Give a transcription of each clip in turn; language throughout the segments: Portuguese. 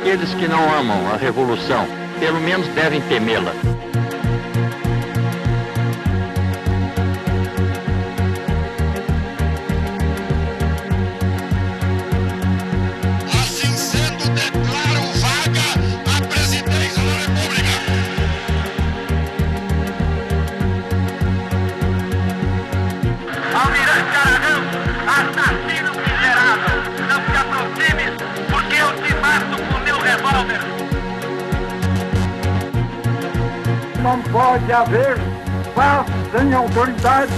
Aqueles que não amam a revolução, pelo menos devem temê-la. Assim sendo, declaro vaga a presidência da República. Almirante Aragão, assassino miserável, não se aproxime, porque eu te mato com meu revólver. Não pode haver paz sem autoridade.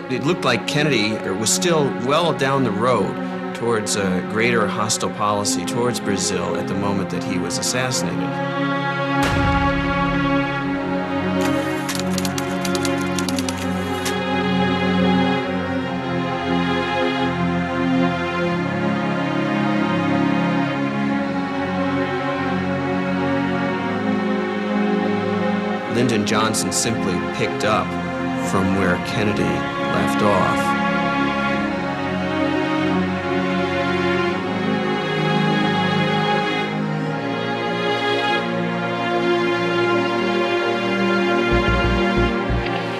It looked like Kennedy was still well down the road towards a greater hostile policy towards Brazil at the moment that he was assassinated. Lyndon Johnson simply picked up from where Kennedy left off.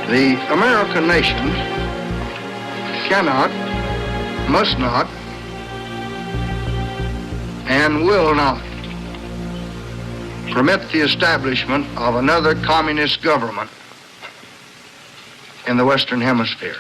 The American nation cannot, must not, and will not permit the establishment of another communist government in the Western Hemisphere.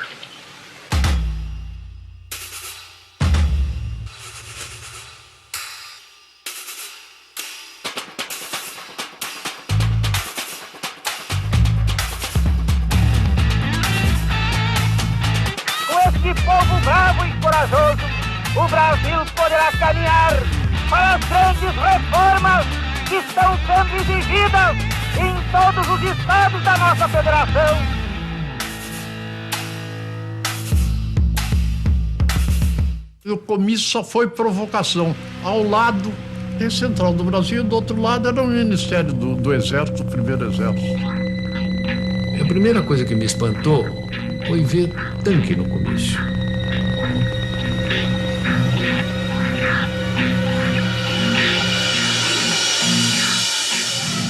Com este povo bravo e corajoso, o Brasil poderá caminhar para as grandes reformas que estão sendo exigidas em todos os estados da nossa federação. O comício só foi provocação. Ao lado tem Central do Brasil, do outro lado era o Ministério do Exército, o Primeiro Exército. A primeira coisa que me espantou foi ver tanque no comício.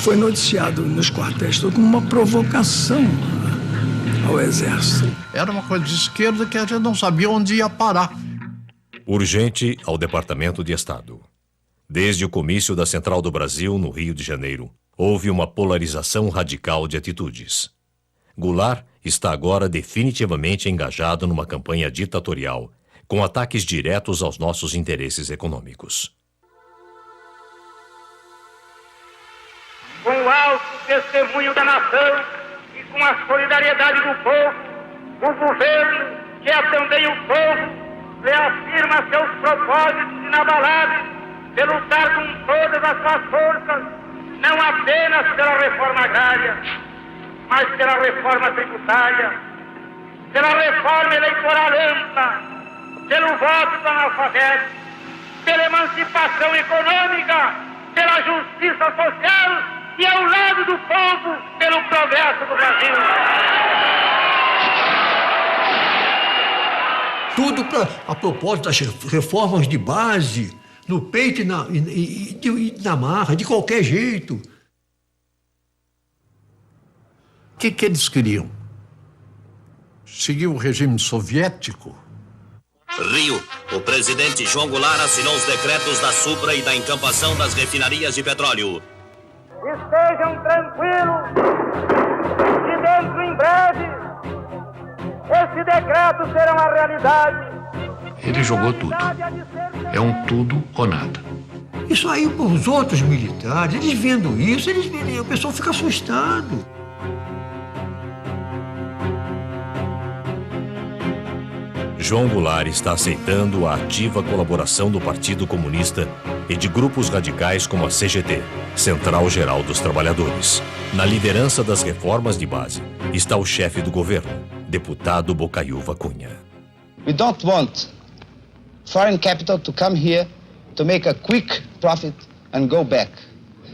Foi noticiado nos quartéis como uma provocação ao Exército. Era uma coisa de esquerda que a gente não sabia onde ia parar. Urgente ao Departamento de Estado. Desde o comício da Central do Brasil, no Rio de Janeiro, houve uma polarização radical de atitudes. Goulart está agora definitivamente engajado numa campanha ditatorial, com ataques diretos aos nossos interesses econômicos. Com o alto testemunho da nação e com a solidariedade do povo, o governo, que é também o povo, reafirma seus propósitos inabaláveis de lutar com todas as suas forças, não apenas pela reforma agrária, mas pela reforma tributária, pela reforma eleitoral ampla, pelo voto do analfabeto, pela emancipação econômica, pela justiça social e ao lado do povo, pelo progresso do Brasil. Tudo a propósito das reformas de base, no peito e na marra, de qualquer jeito. O que eles queriam? Seguir o regime soviético? Rio, o presidente João Goulart assinou os decretos da supra e da encampação das refinarias de petróleo. Estejam tranquilos, que dentro em breve esse decreto será uma realidade. Ele jogou tudo. É um tudo ou nada. Isso aí para os outros militares, eles vendo isso, o pessoal fica assustado. João Goulart está aceitando a ativa colaboração do Partido Comunista e de grupos radicais como a CGT, Central Geral dos Trabalhadores. Na liderança das reformas de base está o chefe do governo, deputado Bocaiúva Cunha. We don't want foreign capital to come here to make a quick profit and go back.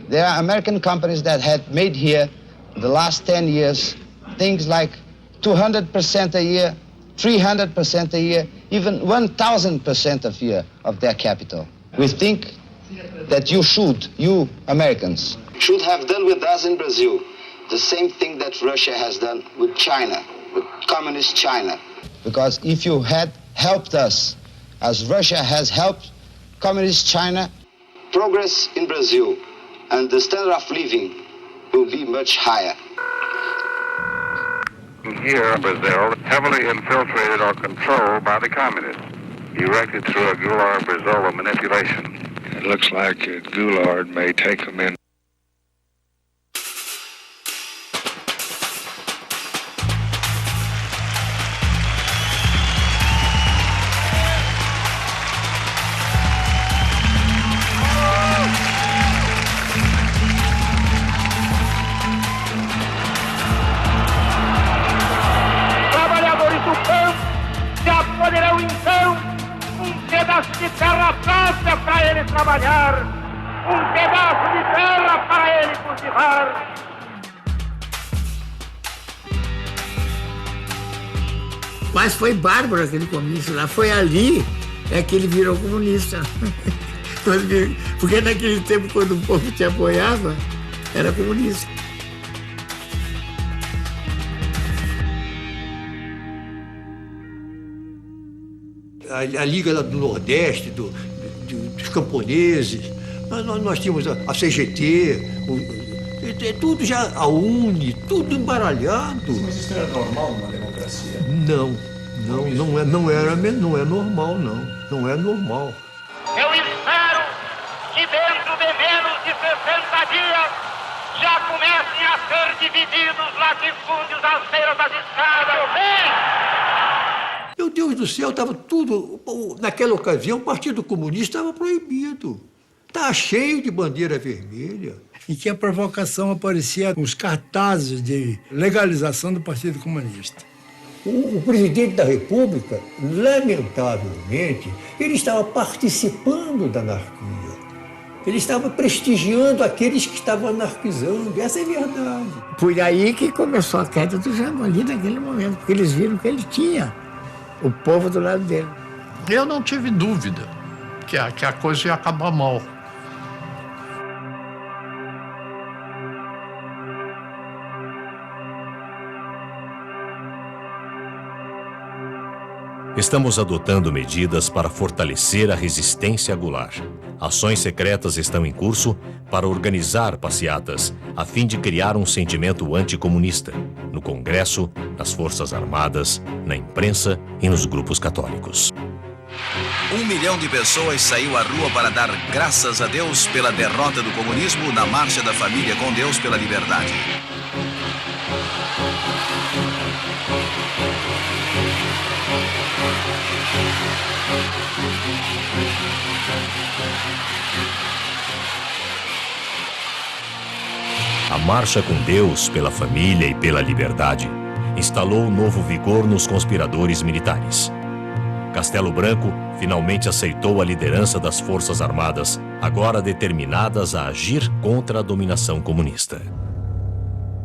There are American companies that had made here the last 10 years, things like 200% a year, 300% a year, even 1,000% a year of their capital. We think that you Americans, should have done with us in Brazil the same thing that Russia has done with China, with communist China. Because if you had helped us, as Russia has helped communist China, progress in Brazil and the standard of living will be much higher. Here, Brazil, heavily infiltrated or controlled by the communists, erected through a Goulart-Brazil manipulation. It looks like Goulart may take them in. Trabalhadores do campo se apoderão então pedaço de terra própria para ele trabalhar, pedaço de terra para ele cultivar. Mas foi bárbaro aquele comício lá, foi ali que ele virou comunista. Porque naquele tempo, quando o povo te apoiava, era comunista. A Liga do Nordeste, dos camponeses, nós tínhamos a CGT, tudo já, a UNE, tudo embaralhado. Mas isso era normal numa democracia? Não é normal, não. Não é normal. Eu espero que dentro de menos de 60 dias já comecem a ser divididos latifúndios às beiras das estradas. Meu Deus do céu, estava tudo... Naquela ocasião, o Partido Comunista estava proibido. Estava cheio de bandeira vermelha. E que a provocação aparecia nos cartazes de legalização do Partido Comunista. O presidente da República, lamentavelmente, ele estava participando da anarquia. Ele estava prestigiando aqueles que estavam anarquizando. Essa é a verdade. Foi aí que começou a queda do Jango, ali naquele momento, porque eles viram que ele tinha o povo do lado dele. Eu não tive dúvida que a coisa ia acabar mal. Estamos adotando medidas para fortalecer a resistência a Goulart. Ações secretas estão em curso para organizar passeatas, a fim de criar um sentimento anticomunista, no Congresso, nas Forças Armadas, na imprensa e nos grupos católicos. 1 milhão de pessoas saiu à rua para dar graças a Deus pela derrota do comunismo na Marcha da Família com Deus pela Liberdade. A Marcha com Deus pela Família e pela Liberdade instalou novo vigor nos conspiradores militares. Castelo Branco finalmente aceitou a liderança das Forças Armadas, agora determinadas a agir contra a dominação comunista.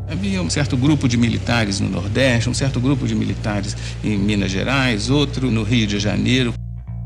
Havia um certo grupo de militares no Nordeste, um certo grupo de militares em Minas Gerais, outro no Rio de Janeiro.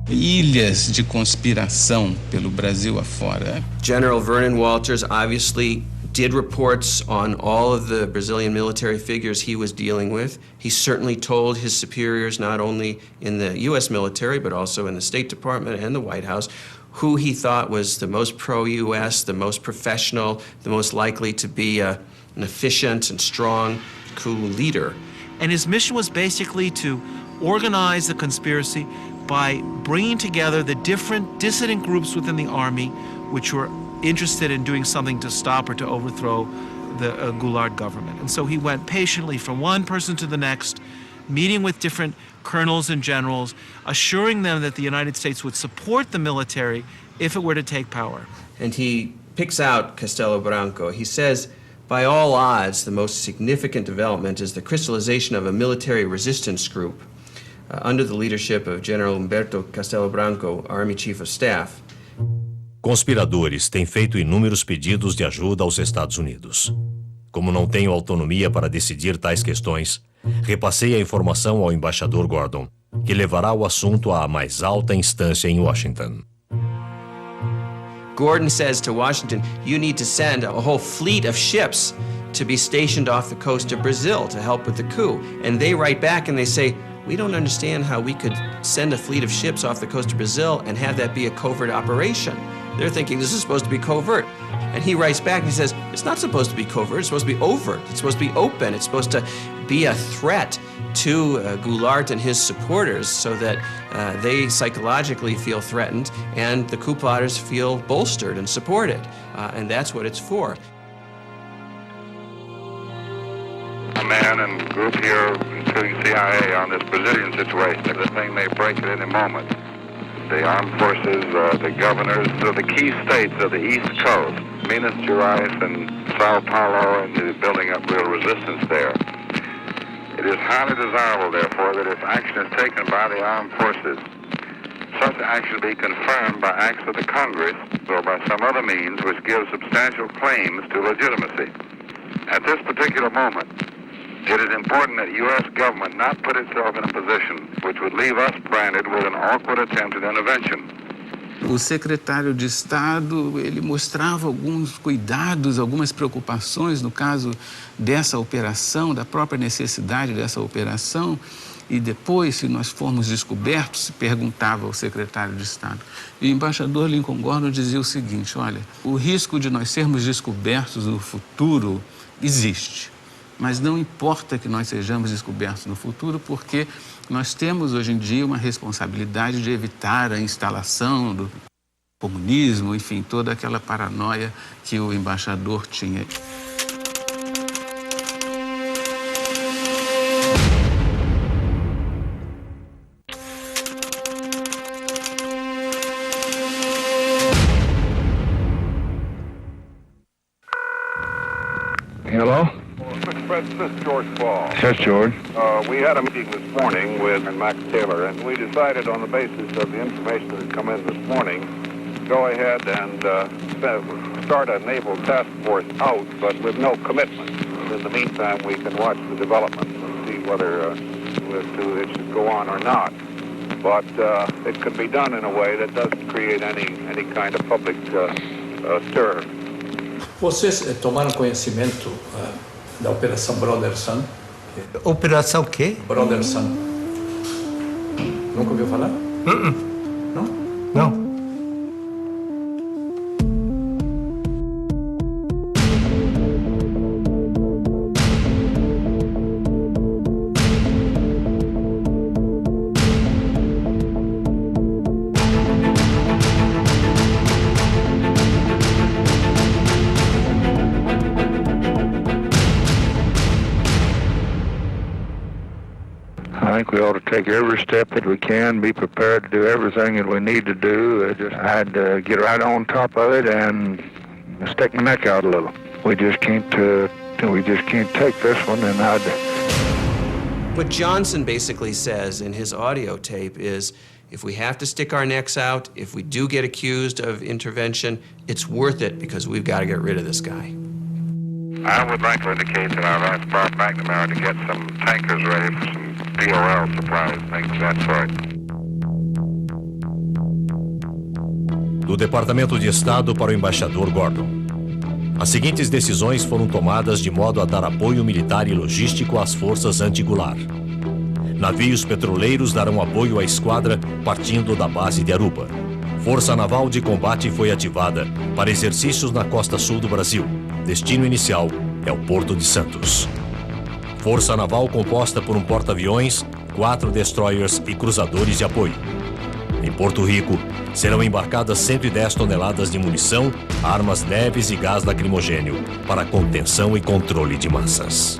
Ilhas de conspiração pelo Brasil afora. General Vernon Walters obviously did reports on all of the Brazilian military figures he was dealing with. He certainly told his superiors, not only in the U.S. military, but also in the State Department and the White House, who he thought was the most pro-U.S., the most professional, the most likely to be an efficient and strong coup leader. And his mission was basically to organize the conspiracy by bringing together the different dissident groups within the army which were interested in doing something to stop or to overthrow the Goulart government. And so he went patiently from one person to the next, meeting with different colonels and generals, assuring them that the United States would support the military if it were to take power. And he picks out Castelo Branco. He says, by all odds, the most significant development is the crystallization of a military resistance group under the leadership of General Humberto Castelo Branco, Army Chief of Staff. Conspiradores têm feito inúmeros pedidos de ajuda aos Estados Unidos. como não tenho autonomia para decidir tais questões, repassei a informação ao embaixador Gordon, que levará o assunto à mais alta instância em Washington. Gordon says to Washington, you need to send a whole fleet of ships to be stationed off the coast of Brazil to help with the coup. And they write back and they say, we don't understand how we could send a fleet of ships off the coast of Brazil and have that be a covert operation. They're thinking this is supposed to be covert. And he writes back and he says, it's not supposed to be covert, it's supposed to be overt, it's supposed to be open, it's supposed to be a threat to Goulart and his supporters so that they psychologically feel threatened and the coup plotters feel bolstered and supported. And that's what it's for. A man and group here, including CIA, on this Brazilian situation. The thing may break at any moment. The armed forces, the governors of the key states of the East Coast, Minas Gerais and Sao Paulo, and building up real resistance there. It is highly desirable, therefore, that if action is taken by the armed forces, such action be confirmed by acts of the Congress or by some other means which give substantial claims to legitimacy. At this particular moment, it is important that the U.S. government not put itself in a position which would leave us branded with an awkward attempt at intervention. O secretário de Estado, ele mostrava alguns cuidados, algumas preocupações no caso dessa operação, da própria necessidade dessa operação, e depois, se nós formos descobertos, se perguntava ao secretário de Estado. E o embaixador Lincoln Gordon dizia o seguinte, olha, o risco de nós sermos descobertos no futuro existe. Mas não importa que nós sejamos descobertos no futuro, porque nós temos hoje em dia uma responsabilidade de evitar a instalação do comunismo, enfim, toda aquela paranoia que o embaixador tinha. Hello? This is George Ball. Yes, George. We had a meeting this morning with Max Taylor, and we decided on the basis of the information that had come in this morning, go ahead and start a naval task force out, but with no commitment. In the meantime, we can watch the developments and see whether it should go on or not. But it could be done in a way that doesn't create any kind of public stir. Vocês tomaram conhecimento da Operação Brother Sun? Operação quê? Brother Sun. Nunca ouviu falar? Não? Não. I think we ought to take every step that we can, be prepared to do everything that we need to do. I had to get right on top of it and stick my neck out a little. We just can't take this one, and What Johnson basically says in his audio tape is, if we have to stick our necks out, if we do get accused of intervention, it's worth it because we've got to get rid of this guy. I would like to indicate that I've asked Bob McNamara to get some tankers ready for some POL supplies, things of that sort. Do Departamento de Estado para o embaixador Gordon. As seguintes decisões foram tomadas de modo a dar apoio militar e logístico às forças anti-Goulart. Navios petroleiros darão apoio à esquadra partindo da base de Aruba. Força Naval de Combate foi ativada para exercícios na costa sul do Brasil. Destino inicial é o Porto de Santos. Força Naval composta por um porta-aviões, 4 destroyers e cruzadores de apoio. Em Porto Rico, serão embarcadas 110 toneladas de munição, armas leves e gás lacrimogênio para contenção e controle de massas.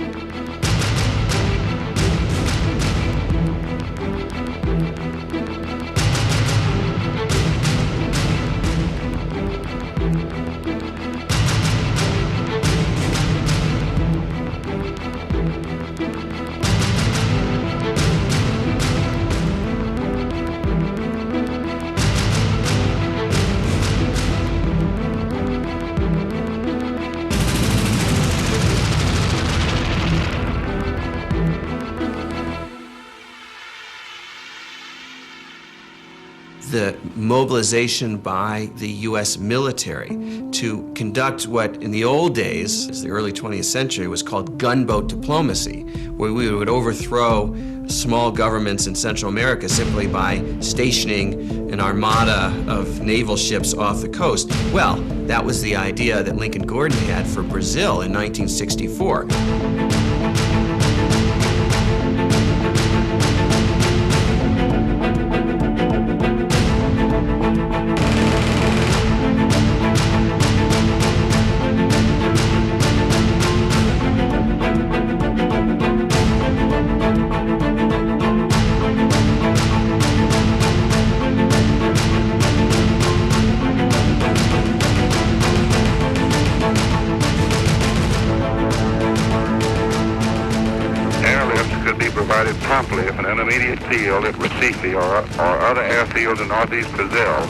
the mobilization by the U.S. military to conduct what in the old days, as the early 20th century, was called gunboat diplomacy, where we would overthrow small governments in Central America simply by stationing an armada of naval ships off the coast. Well, that was the idea that Lincoln Gordon had for Brazil in 1964. Promptly if an intermediate field at Recife or other airfields in northeast Brazil,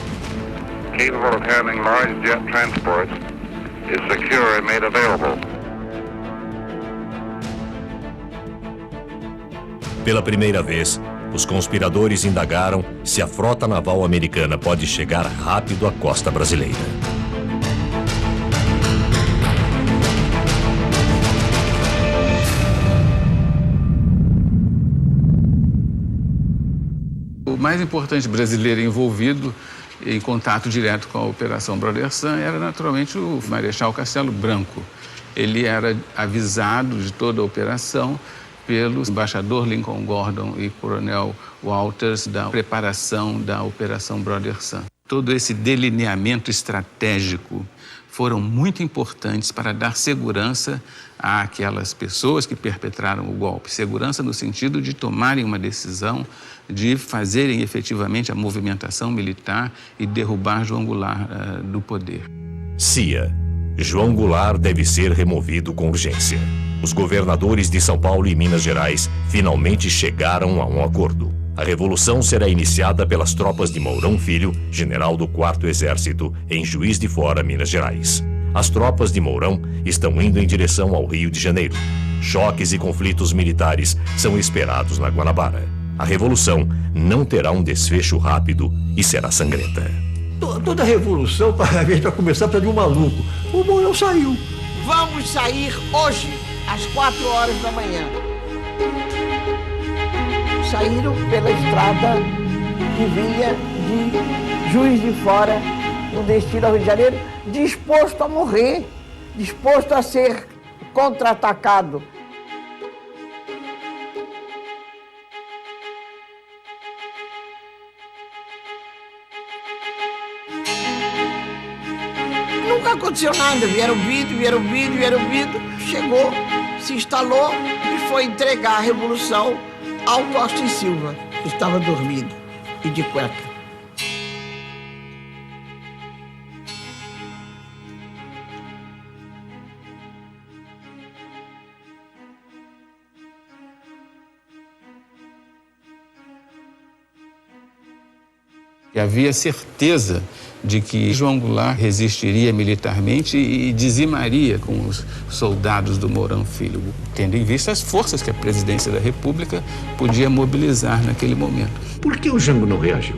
capable of handling large jet transports, is secure and made available. Pela primeira vez, os conspiradores indagaram se a frota naval americana pode chegar rápido à costa brasileira. O mais importante brasileiro envolvido em contato direto com a Operação Brother Sun era naturalmente o Marechal Castelo Branco. Ele era avisado de toda a operação pelo embaixador Lincoln Gordon e coronel Walters da preparação da Operação Brother Sun. Todo esse delineamento estratégico foram muito importantes para dar segurança àquelas pessoas que perpetraram o golpe. Segurança no sentido de tomarem uma decisão, de fazerem efetivamente a movimentação militar e derrubar João Goulart do poder. CIA. João Goulart deve ser removido com urgência. Os governadores de São Paulo e Minas Gerais finalmente chegaram a um acordo. A revolução será iniciada pelas tropas de Mourão Filho, general do 4º Exército, em Juiz de Fora, Minas Gerais. As tropas de Mourão estão indo em direção ao Rio de Janeiro. Choques e conflitos militares são esperados na Guanabara. A revolução não terá um desfecho rápido e será sangrenta. Toda revolução, a gente vai começar para de um maluco. O Mourão saiu. Vamos sair hoje, às 4 horas da manhã. Saíram pela estrada que vinha de Juiz de Fora, no destino ao Rio de Janeiro, disposto a morrer, disposto a ser contra-atacado. Nunca aconteceu nada, vieram vídeo, chegou, se instalou e foi entregar a revolução ao Costa e Silva, que estava dormindo e de cueca. E havia certeza de que João Goulart resistiria militarmente e dizimaria com os soldados do Mourão Filho, tendo em vista as forças que a presidência da República podia mobilizar naquele momento. Por que o Jango não reagiu?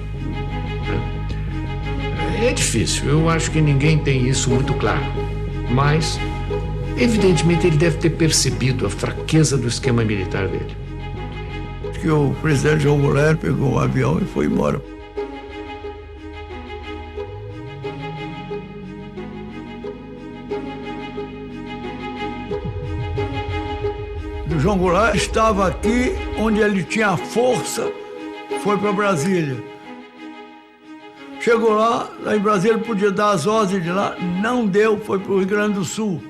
É difícil, eu acho que ninguém tem isso muito claro. Mas, evidentemente, ele deve ter percebido a fraqueza do esquema militar dele. Que o presidente João Goulart pegou um avião e foi embora. O João Goulart estava aqui onde ele tinha força, foi para Brasília. Chegou lá em Brasília ele podia dar as ordens de lá, não deu, foi para o Rio Grande do Sul.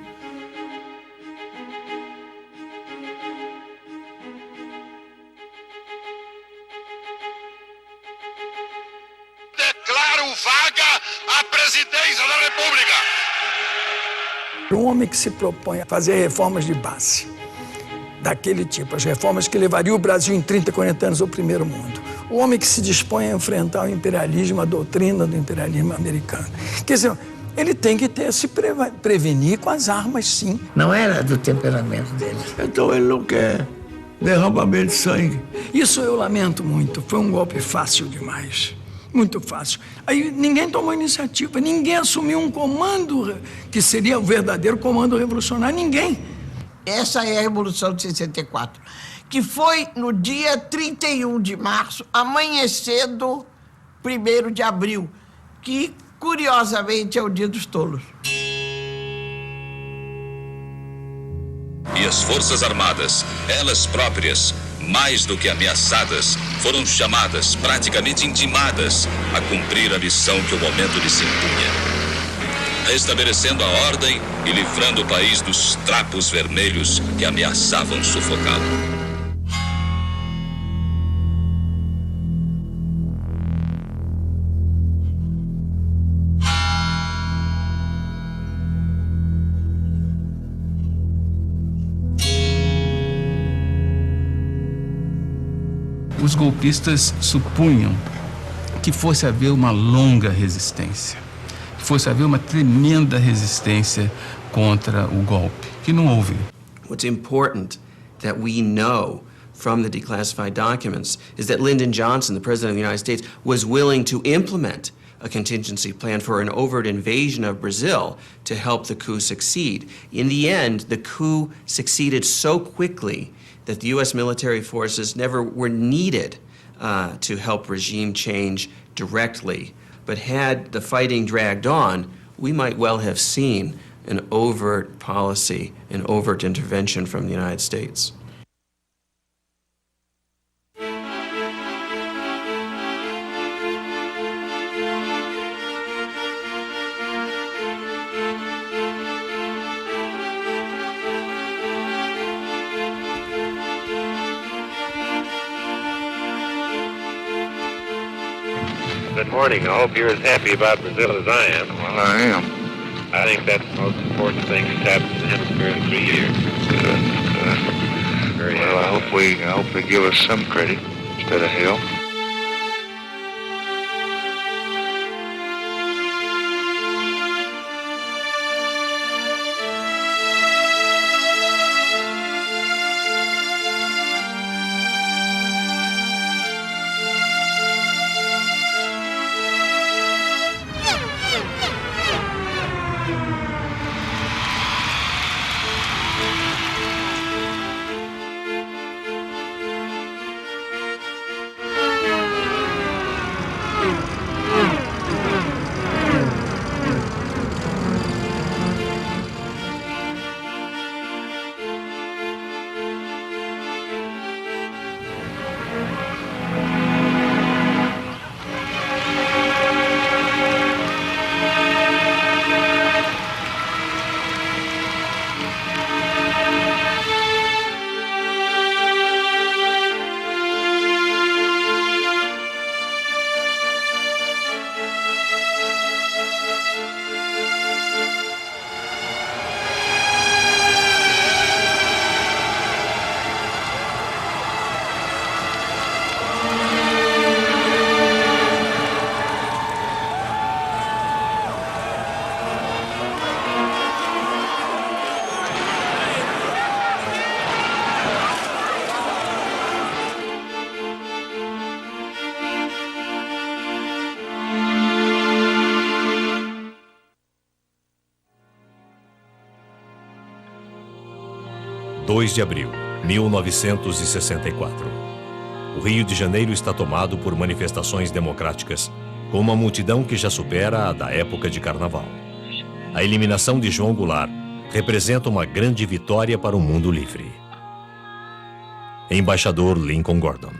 Declaro vaga a presidência da República. Um homem que se propõe a fazer reformas de base, daquele tipo, as reformas que levariam o Brasil em 30, 40 anos ao primeiro mundo. O homem que se dispõe a enfrentar o imperialismo, a doutrina do imperialismo americano. Quer dizer, ele tem que se prevenir com as armas, sim. Não era do temperamento dele. Então ele não quer derramamento de sangue. Isso eu lamento muito. Foi um golpe fácil demais. Muito fácil. Aí ninguém tomou iniciativa, ninguém assumiu um comando que seria o verdadeiro comando revolucionário, ninguém. Essa é a Revolução de 64, que foi no dia 31 de março, amanhecendo 1º de abril, que, curiosamente, é o Dia dos Tolos. E as Forças Armadas, elas próprias, mais do que ameaçadas, foram chamadas, praticamente intimadas, a cumprir a missão que o momento lhes impunha, restabelecendo a ordem e livrando o país dos trapos vermelhos que ameaçavam sufocá-lo. Os golpistas supunham que fosse haver uma longa resistência, que fosse haver uma tremenda resistência contra o golpe, que não houve. What's important that we know from the declassified documents is that Lyndon Johnson, the President of the United States, was willing to implement a contingency plan for an overt invasion of Brazil to help the coup succeed. In the end, the coup succeeded so quickly that the U.S. military forces never were needed to help regime change directly. But had the fighting dragged on, we might well have seen an overt policy, an overt intervention from the United States. Good morning. I hope you're as happy about Brazil as I am. Well, I am. I think that's the most important thing that's happened in the hemisphere in 3 years. Good. Well, I hope they give us some credit instead of hell. De abril, 1964. O Rio de Janeiro está tomado por manifestações democráticas, com uma multidão que já supera a da época de carnaval. A eliminação de João Goulart representa uma grande vitória para o mundo livre. Embaixador Lincoln Gordon.